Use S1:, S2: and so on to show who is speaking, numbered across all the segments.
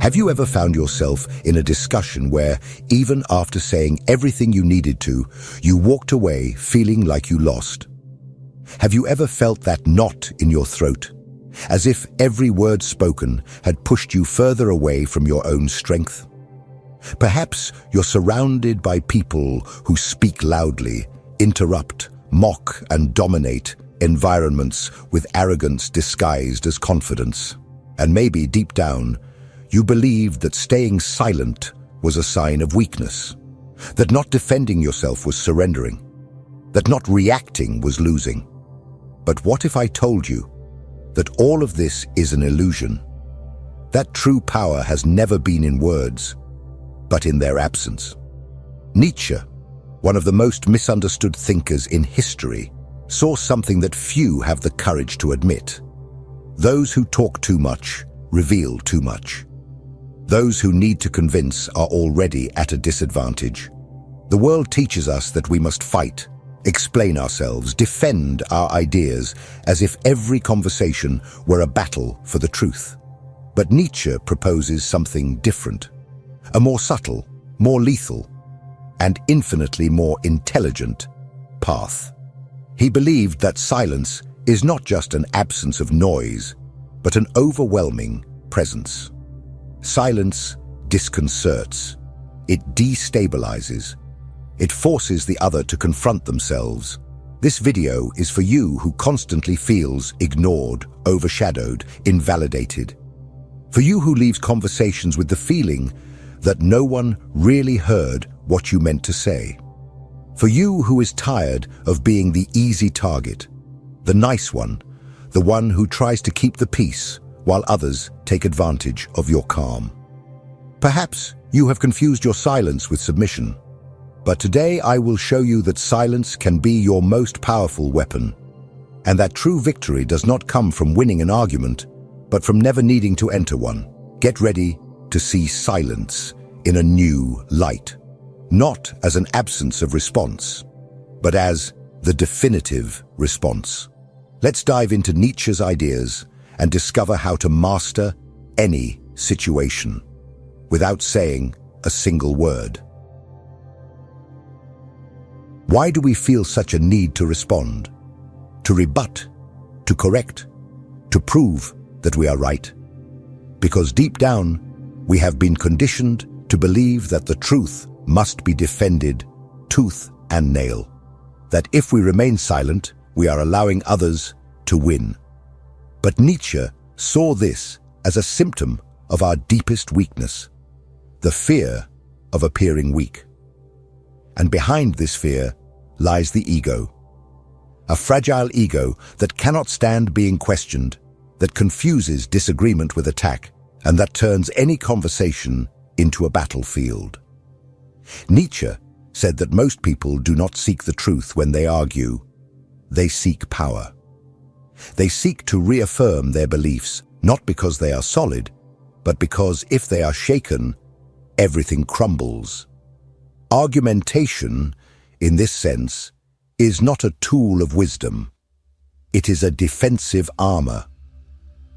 S1: Have you ever found yourself in a discussion where, even after saying everything you needed to, you walked away feeling like you lost? Have you ever felt that knot in your throat, as if every word spoken had pushed you further away from your own strength? Perhaps you're surrounded by people who speak loudly, interrupt, mock, and dominate environments with arrogance disguised as confidence. And maybe deep down, you believed that staying silent was a sign of weakness, that not defending yourself was surrendering, that not reacting was losing. But what if I told you that all of this is an illusion? That true power has never been in words, but in their absence. Nietzsche, one of the most misunderstood thinkers in history, saw something that few have the courage to admit. Those who talk too much reveal too much. Those who need to convince are already at a disadvantage. The world teaches us that we must fight, explain ourselves, defend our ideas, as if every conversation were a battle for the truth. But Nietzsche proposes something different, a more subtle, more lethal, and infinitely more intelligent path. He believed that silence is not just an absence of noise, but an overwhelming presence. Silence disconcerts. It destabilizes. It forces the other to confront themselves. This video is for you who constantly feels ignored, overshadowed, invalidated. For you who leaves conversations with the feeling that no one really heard what you meant to say. For you who is tired of being the easy target, the nice one, the one who tries to keep the peace while others take advantage of your calm. Perhaps you have confused your silence with submission, but today I will show you that silence can be your most powerful weapon, and that true victory does not come from winning an argument, but from never needing to enter one. Get ready to see silence in a new light, not as an absence of response, but as the definitive response. Let's dive into Nietzsche's ideas and discover how to master any situation without saying a single word. Why do we feel such a need to respond, to rebut, to correct, to prove that we are right? Because deep down, we have been conditioned to believe that the truth must be defended tooth and nail, that if we remain silent, we are allowing others to win. But Nietzsche saw this as a symptom of our deepest weakness, the fear of appearing weak. And behind this fear lies the ego, a fragile ego that cannot stand being questioned, that confuses disagreement with attack, and that turns any conversation into a battlefield. Nietzsche said that most people do not seek the truth when they argue. They seek power. They seek to reaffirm their beliefs, not because they are solid, but because if they are shaken, everything crumbles. Argumentation, in this sense, is not a tool of wisdom. It is a defensive armor,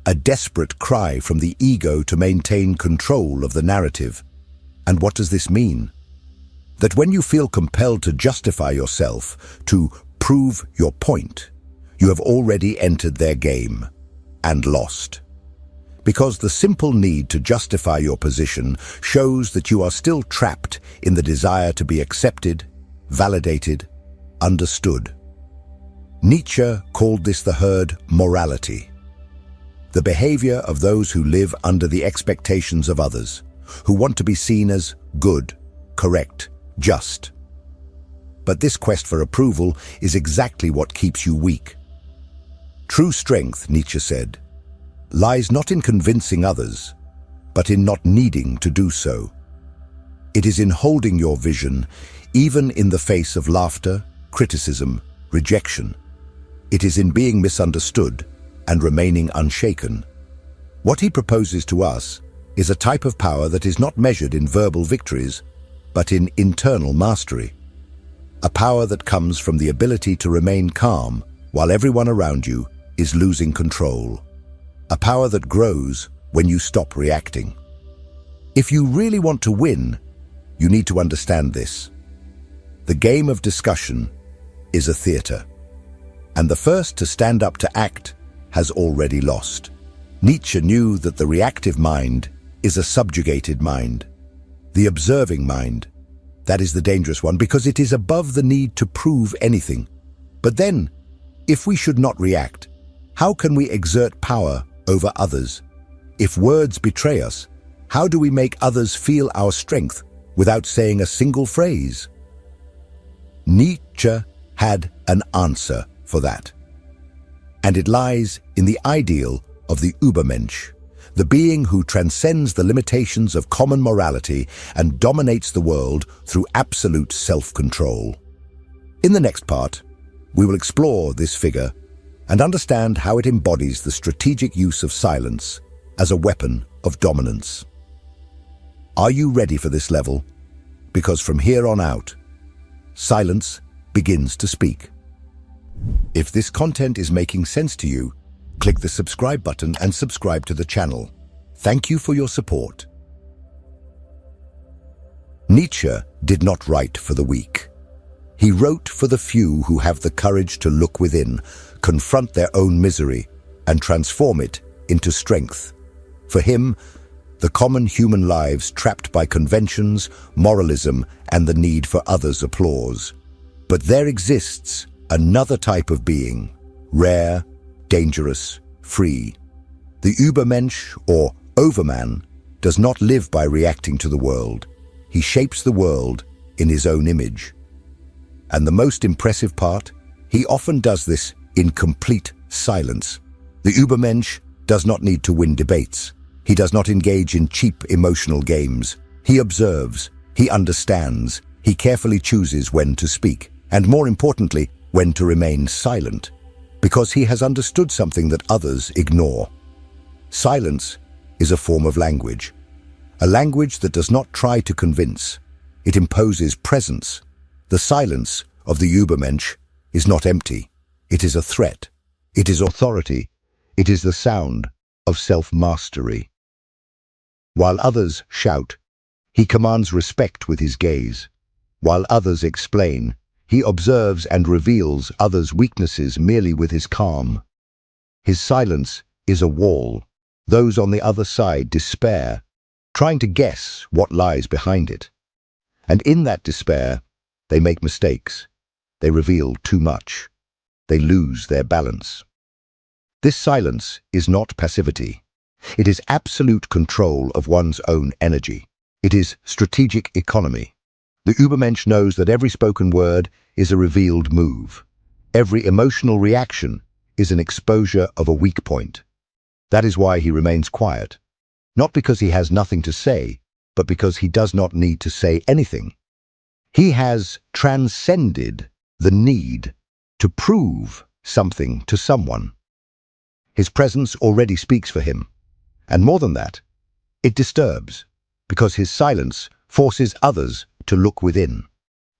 S1: a desperate cry from the ego to maintain control of the narrative. And what does this mean? That when you feel compelled to justify yourself, to prove your point, you have already entered their game and lost. Because the simple need to justify your position shows that you are still trapped in the desire to be accepted, validated, understood. Nietzsche called this the herd morality, the behavior of those who live under the expectations of others, who want to be seen as good, correct, just. But this quest for approval is exactly what keeps you weak. True strength, Nietzsche said, lies not in convincing others, but in not needing to do so. It is in holding your vision, even in the face of laughter, criticism, rejection. It is in being misunderstood and remaining unshaken. What he proposes to us is a type of power that is not measured in verbal victories, but in internal mastery. A power that comes from the ability to remain calm while everyone around you is losing control. A power that grows when you stop reacting. If you really want to win, you need to understand this. The game of discussion is a theater, and the first to stand up to act has already lost. Nietzsche knew that the reactive mind is a subjugated mind. The observing mind, that is the dangerous one, because it is above the need to prove anything. But then, if we should not react, how can we exert power over others? If words betray us, how do we make others feel our strength without saying a single phrase? Nietzsche had an answer for that. And it lies in the ideal of the Übermensch, the being who transcends the limitations of common morality and dominates the world through absolute self-control. In the next part, we will explore this figure and understand how it embodies the strategic use of silence as a weapon of dominance. Are you ready for this level? Because from here on out, silence begins to speak. If this content is making sense to you, click the subscribe button and subscribe to the channel. Thank you for your support. Nietzsche did not write for the weak. He wrote for the few who have the courage to look within, confront their own misery, and transform it into strength. For him, the common human lives trapped by conventions, moralism, and the need for others' applause. But there exists another type of being, rare, dangerous, free. The Übermensch, or overman, does not live by reacting to the world. He shapes the world in his own image. And the most impressive part, he often does this in complete silence. The Übermensch does not need to win debates. He does not engage in cheap emotional games. He observes, he understands, he carefully chooses when to speak, and more importantly, when to remain silent, because he has understood something that others ignore. Silence is a form of language, a language that does not try to convince. It imposes presence. The silence of the Übermensch is not empty. It is a threat. It is authority. It is the sound of self-mastery. While others shout, he commands respect with his gaze. While others explain, he observes and reveals others' weaknesses merely with his calm. His silence is a wall. Those on the other side despair, trying to guess what lies behind it. And in that despair, they make mistakes. They reveal too much. They lose their balance. This silence is not passivity. It is absolute control of one's own energy. It is strategic economy. The Übermensch knows that every spoken word is a revealed move. Every emotional reaction is an exposure of a weak point. That is why he remains quiet. Not because he has nothing to say, but because he does not need to say anything. He has transcended the need to prove something to someone. His presence already speaks for him. And more than that, it disturbs, because his silence forces others to look within,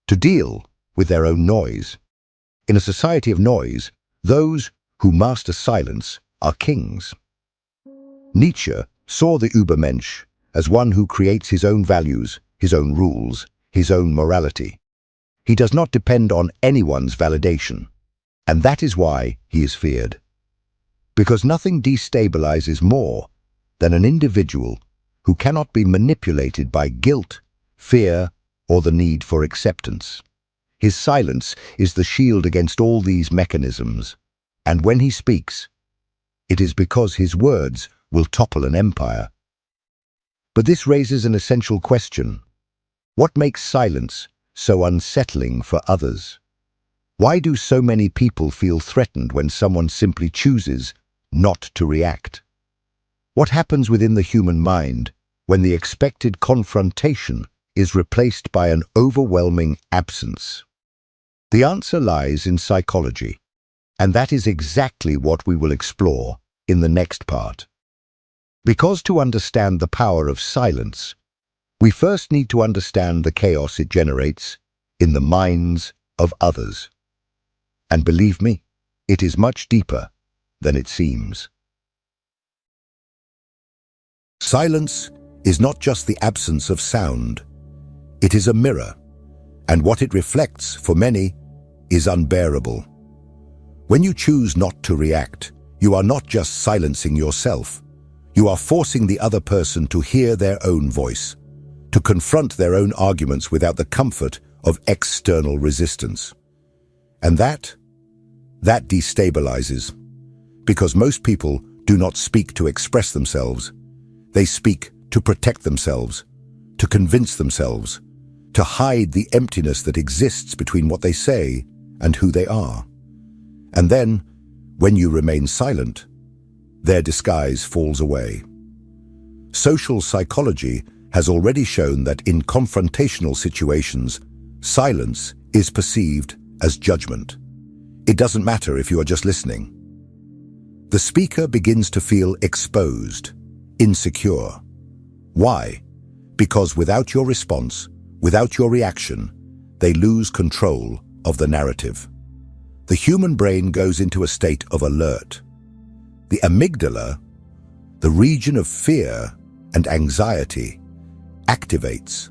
S1: to deal with their own noise. In a society of noise, those who master silence are kings. Nietzsche saw the Übermensch as one who creates his own values, his own rules, his own morality. He does not depend on anyone's validation, and that is why he is feared. Because nothing destabilizes more than an individual who cannot be manipulated by guilt, fear, or the need for acceptance. His silence is the shield against all these mechanisms, and when he speaks, it is because his words will topple an empire. But this raises an essential question. What makes silence so unsettling for others? Why do so many people feel threatened when someone simply chooses not to react? What happens within the human mind when the expected confrontation is replaced by an overwhelming absence? The answer lies in psychology, and that is exactly what we will explore in the next part. Because to understand the power of silence, we first need to understand the chaos it generates in the minds of others. And believe me, it is much deeper than it seems. Silence is not just the absence of sound. It is a mirror, and what it reflects, for many, is unbearable. When you choose not to react, you are not just silencing yourself. You are forcing the other person to hear their own voice, to confront their own arguments without the comfort of external resistance. And that destabilizes, because most people do not speak to express themselves. They speak to protect themselves, to convince themselves, to hide the emptiness that exists between what they say and who they are. And then, when you remain silent, their disguise falls away. Social psychology has already shown that in confrontational situations, silence is perceived as judgment. It doesn't matter if you are just listening. The speaker begins to feel exposed, insecure. Why? Because without your response, without your reaction, they lose control of the narrative. The human brain goes into a state of alert. The amygdala, the region of fear and anxiety, activates.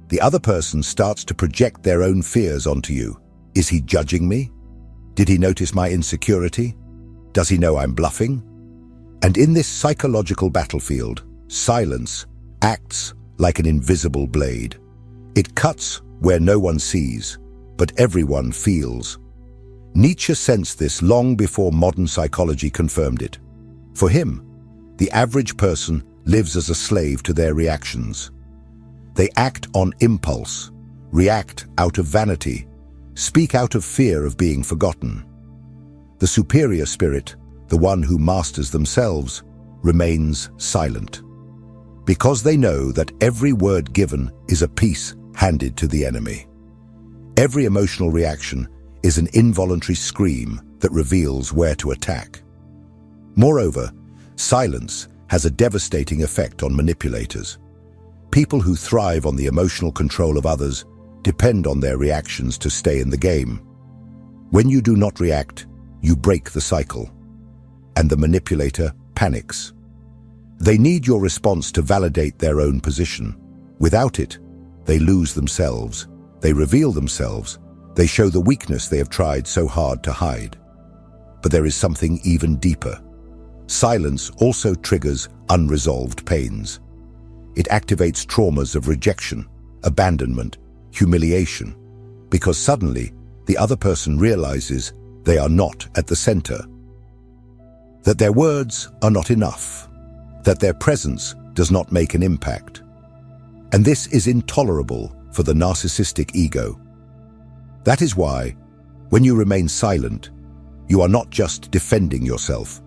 S1: The other person starts to project their own fears onto you. Is he judging me? Did he notice my insecurity? Does he know I'm bluffing? And in this psychological battlefield, silence acts like an invisible blade. It cuts where no one sees, but everyone feels. Nietzsche sensed this long before modern psychology confirmed it. For him, the average person lives as a slave to their reactions. They act on impulse, react out of vanity, speak out of fear of being forgotten. The superior spirit, the one who masters themselves, remains silent, because they know that every word given is a piece handed to the enemy. Every emotional reaction is an involuntary scream that reveals where to attack. Moreover, silence has a devastating effect on manipulators. People who thrive on the emotional control of others depend on their reactions to stay in the game. When you do not react, you break the cycle, and the manipulator panics. They need your response to validate their own position. Without it, they lose themselves, they reveal themselves, they show the weakness they have tried so hard to hide. But there is something even deeper. Silence also triggers unresolved pains. It activates traumas of rejection, abandonment, humiliation, because suddenly the other person realizes they are not at the center, that their words are not enough, that their presence does not make an impact. And this is intolerable for the narcissistic ego. That is why, when you remain silent, you are not just defending yourself.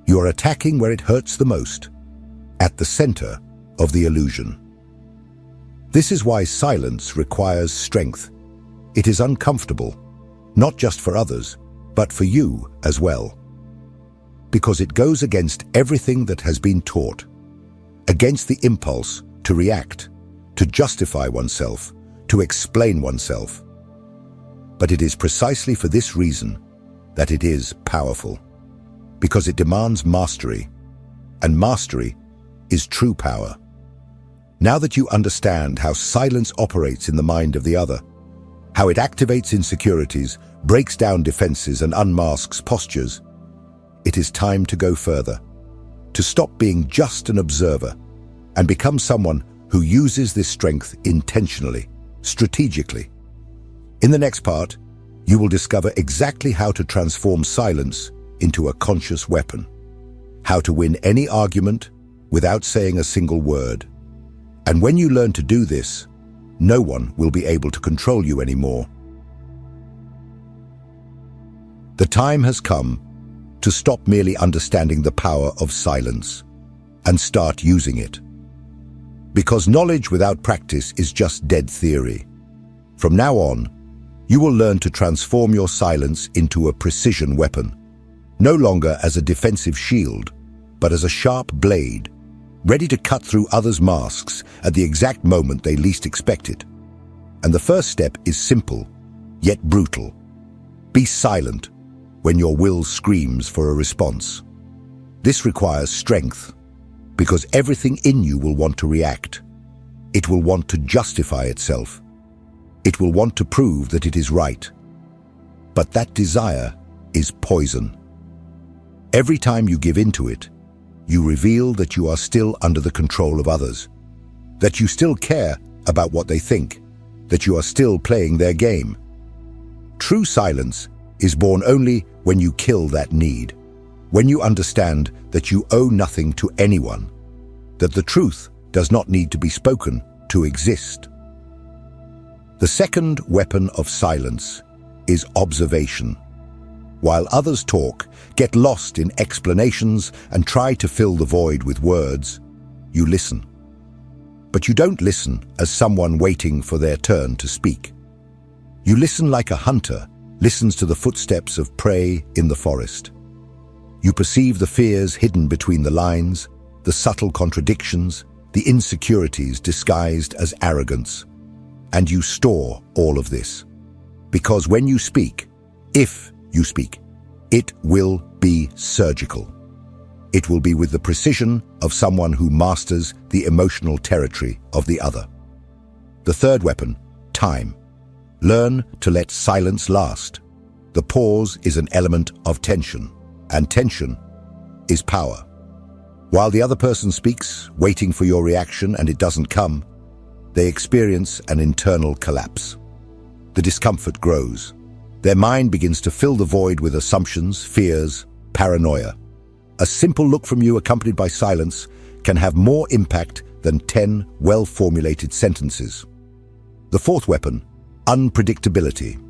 S1: You are attacking where it hurts the most, at the center of the illusion. This is why silence requires strength. It is uncomfortable, not just for others, but for you as well. Because it goes against everything that has been taught, against the impulse to react, to justify oneself, to explain oneself. But it is precisely for this reason that it is powerful, because it demands mastery, and mastery is true power. Now that you understand how silence operates in the mind of the other, how it activates insecurities, breaks down defenses, and unmasks postures, it is time to go further, to stop being just an observer and become someone who uses this strength intentionally, strategically. In the next part, you will discover exactly how to transform silence into a conscious weapon, how to win any argument without saying a single word. And when you learn to do this, no one will be able to control you anymore. The time has come to stop merely understanding the power of silence and start using it. Because knowledge without practice is just dead theory. From now on, you will learn to transform your silence into a precision weapon, no longer as a defensive shield, but as a sharp blade, ready to cut through others' masks at the exact moment they least expect it. And the first step is simple, yet brutal. Be silent when your will screams for a response. This requires strength, because everything in you will want to react. It will want to justify itself. It will want to prove that it is right. But that desire is poison. Every time you give in to it, you reveal that you are still under the control of others, that you still care about what they think, that you are still playing their game. True silence is born only when you kill that need, when you understand that you owe nothing to anyone, that the truth does not need to be spoken to exist. The second weapon of silence is observation. While others talk, get lost in explanations, and try to fill the void with words, you listen. But you don't listen as someone waiting for their turn to speak. You listen like a hunter listens to the footsteps of prey in the forest. You perceive the fears hidden between the lines, the subtle contradictions, the insecurities disguised as arrogance. And you store all of this. Because when you speak, if you speak, it will be surgical. It will be with the precision of someone who masters the emotional territory of the other. The third weapon, time. Learn to let silence last. The pause is an element of tension, and tension is power. While the other person speaks, waiting for your reaction, and it doesn't come, they experience an internal collapse. The discomfort grows. Their mind begins to fill the void with assumptions, fears, paranoia. A simple look from you accompanied by silence can have more impact than 10 well-formulated sentences. The fourth weapon, unpredictability.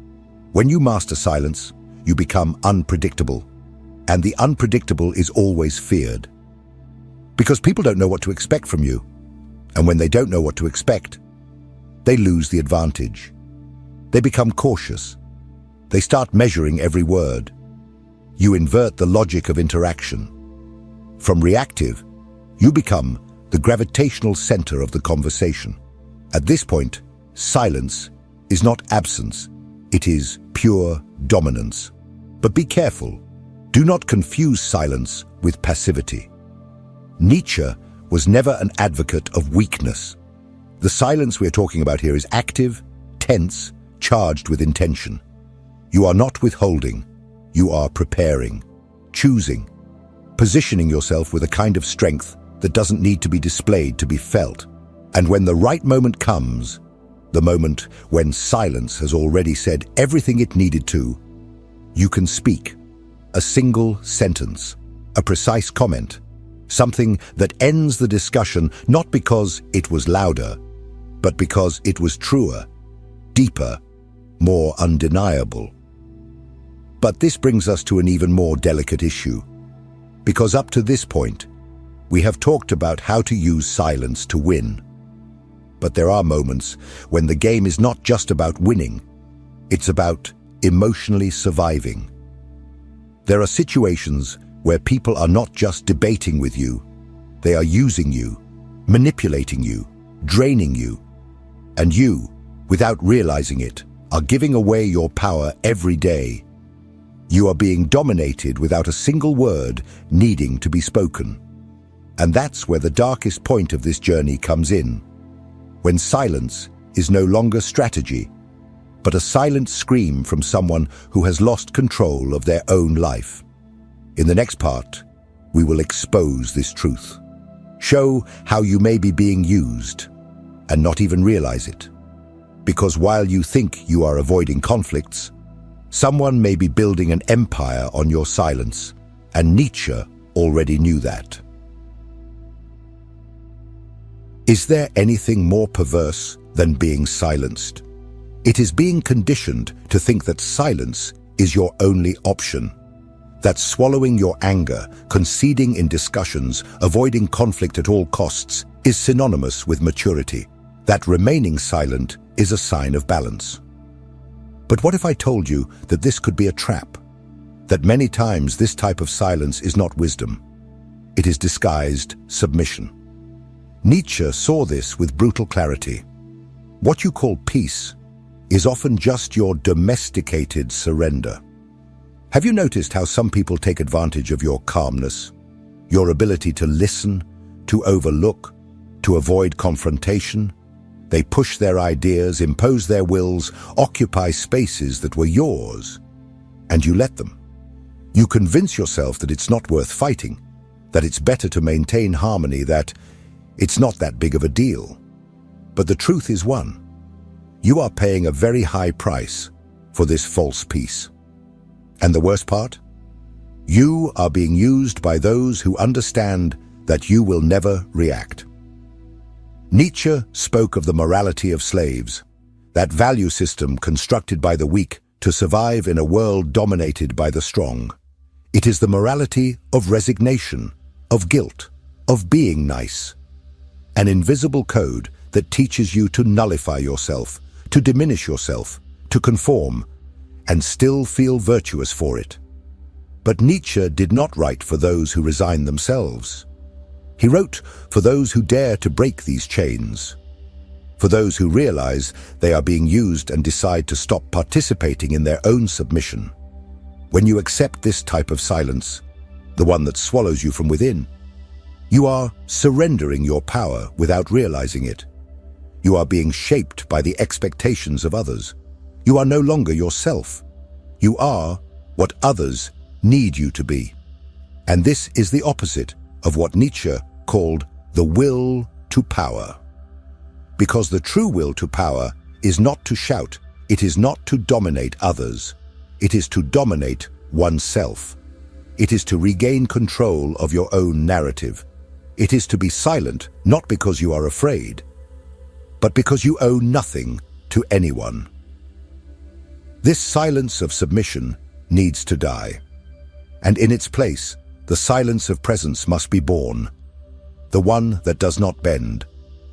S1: When you master silence, you become unpredictable, and the unpredictable is always feared. Because people don't know what to expect from you, and when they don't know what to expect, they lose the advantage. They become cautious. They start measuring every word. You invert the logic of interaction. From reactive, you become the gravitational center of the conversation. At this point, silence is not absence, it is pure dominance. But be careful. Do not confuse silence with passivity. Nietzsche was never an advocate of weakness. The silence we're talking about here is active, tense, charged with intention. You are not withholding, you are preparing, choosing, positioning yourself with a kind of strength that doesn't need to be displayed to be felt. And when the right moment comes, the moment when silence has already said everything it needed to, you can speak. A single sentence, a precise comment, something that ends the discussion not because it was louder, but because it was truer, deeper, more undeniable. But this brings us to an even more delicate issue, because up to this point, we have talked about how to use silence to win. But there are moments when the game is not just about winning, it's about emotionally surviving. There are situations where people are not just debating with you, they are using you, manipulating you, draining you, and you, without realizing it, are giving away your power every day. You are being dominated without a single word needing to be spoken. And that's where the darkest point of this journey comes in, when silence is no longer strategy, but a silent scream from someone who has lost control of their own life. In the next part, we will expose this truth, show how you may be being used and not even realize it. Because while you think you are avoiding conflicts, someone may be building an empire on your silence, and Nietzsche already knew that. Is there anything more perverse than being silenced? It is being conditioned to think that silence is your only option, that swallowing your anger, conceding in discussions, avoiding conflict at all costs is synonymous with maturity, that remaining silent is a sign of balance. But what if I told you that this could be a trap? That many times this type of silence is not wisdom. It is disguised submission. Nietzsche saw this with brutal clarity. What you call peace is often just your domesticated surrender. Have you noticed how some people take advantage of your calmness, your ability to listen, to overlook, to avoid confrontation. They push their ideas, impose their wills, occupy spaces that were yours, and you let them. You convince yourself that it's not worth fighting, that it's better to maintain harmony, that it's not that big of a deal. But the truth is one. You are paying a very high price for this false peace. And the worst part? You are being used by those who understand that you will never react. Nietzsche spoke of the morality of slaves, that value system constructed by the weak to survive in a world dominated by the strong. It is the morality of resignation, of guilt, of being nice. An invisible code that teaches you to nullify yourself, to diminish yourself, to conform, and still feel virtuous for it. But Nietzsche did not write for those who resign themselves. He wrote for those who dare to break these chains, for those who realize they are being used and decide to stop participating in their own submission. When you accept this type of silence, the one that swallows you from within, you are surrendering your power without realizing it. You are being shaped by the expectations of others. You are no longer yourself. You are what others need you to be. And this is the opposite of what Nietzsche called the will to power. Because the true will to power is not to shout, it is not to dominate others, it is to dominate oneself. It is to regain control of your own narrative. It is to be silent, not because you are afraid, but because you owe nothing to anyone. This silence of submission needs to die. And in its place, the silence of presence must be born. The one that does not bend,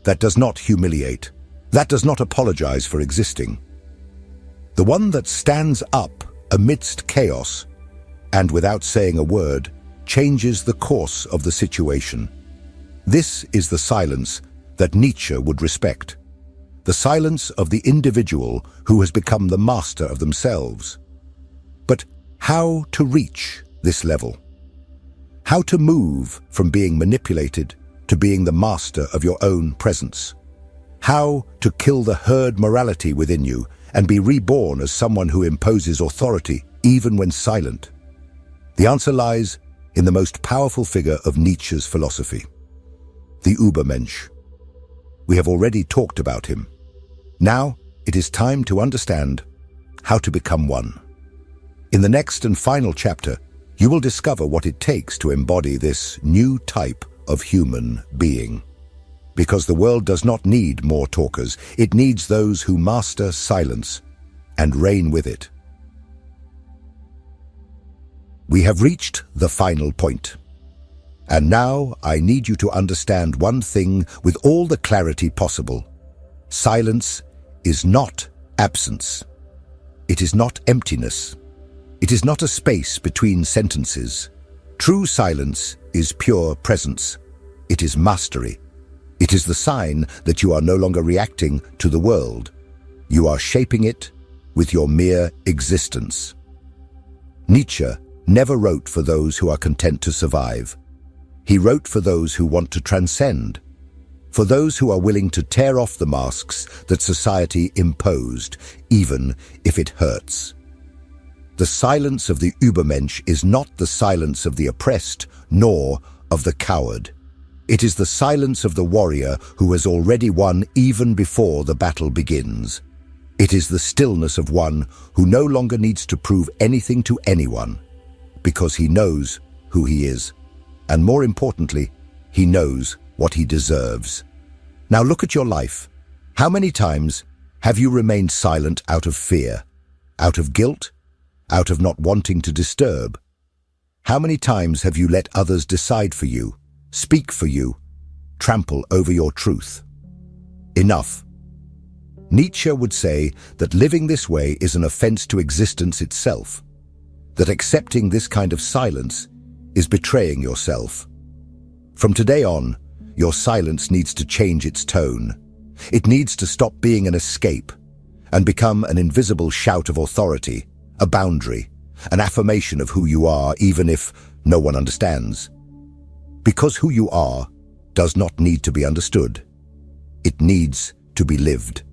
S1: that does not humiliate, that does not apologize for existing. The one that stands up amidst chaos and without saying a word, changes the course of the situation. This is the silence that Nietzsche would respect. The silence of the individual who has become the master of themselves. But how to reach this level? How to move from being manipulated to being the master of your own presence? How to kill the herd morality within you and be reborn as someone who imposes authority even when silent? The answer lies in the most powerful figure of Nietzsche's philosophy, the Übermensch. We have already talked about him. Now it is time to understand how to become one. In the next and final chapter, you will discover what it takes to embody this new type of human being. Because the world does not need more talkers, it needs those who master silence and reign with it. We have reached the final point. And now I need you to understand one thing with all the clarity possible. Silence is not absence. It is not emptiness. It is not a space between sentences. True silence is pure presence. It is mastery. It is the sign that you are no longer reacting to the world. You are shaping it with your mere existence. Nietzsche never wrote for those who are content to survive. He wrote for those who want to transcend, for those who are willing to tear off the masks that society imposed, even if it hurts. The silence of the Übermensch is not the silence of the oppressed, nor of the coward. It is the silence of the warrior who has already won even before the battle begins. It is the stillness of one who no longer needs to prove anything to anyone, because he knows who he is. And more importantly, he knows what he deserves. Now look at your life. How many times have you remained silent out of fear, out of guilt, out of not wanting to disturb? How many times have you let others decide for you, speak for you, trample over your truth? Enough. Nietzsche would say that living this way is an offense to existence itself, that accepting this kind of silence is betraying yourself. From today on, your silence needs to change its tone. It needs to stop being an escape and become an invisible shout of authority, a boundary, an affirmation of who you are, even if no one understands. Because who you are does not need to be understood. It needs to be lived.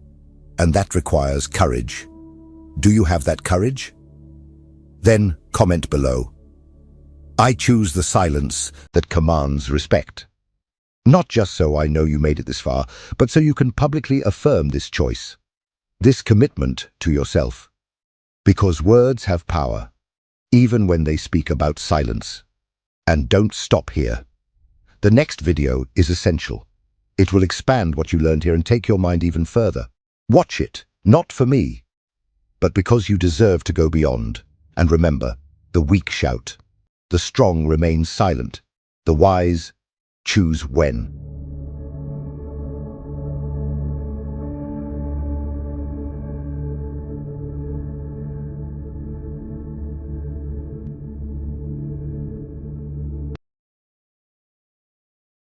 S1: And that requires courage. Do you have that courage? Then comment below. I choose the silence that commands respect. Not just so I know you made it this far, but so you can publicly affirm this choice, this commitment to yourself. Because words have power, even when they speak about silence. And don't stop here. The next video is essential. It will expand what you learned here and take your mind even further. Watch it, not for me, but because you deserve to go beyond. And remember, the weak shout. The strong remain silent. The wise choose when.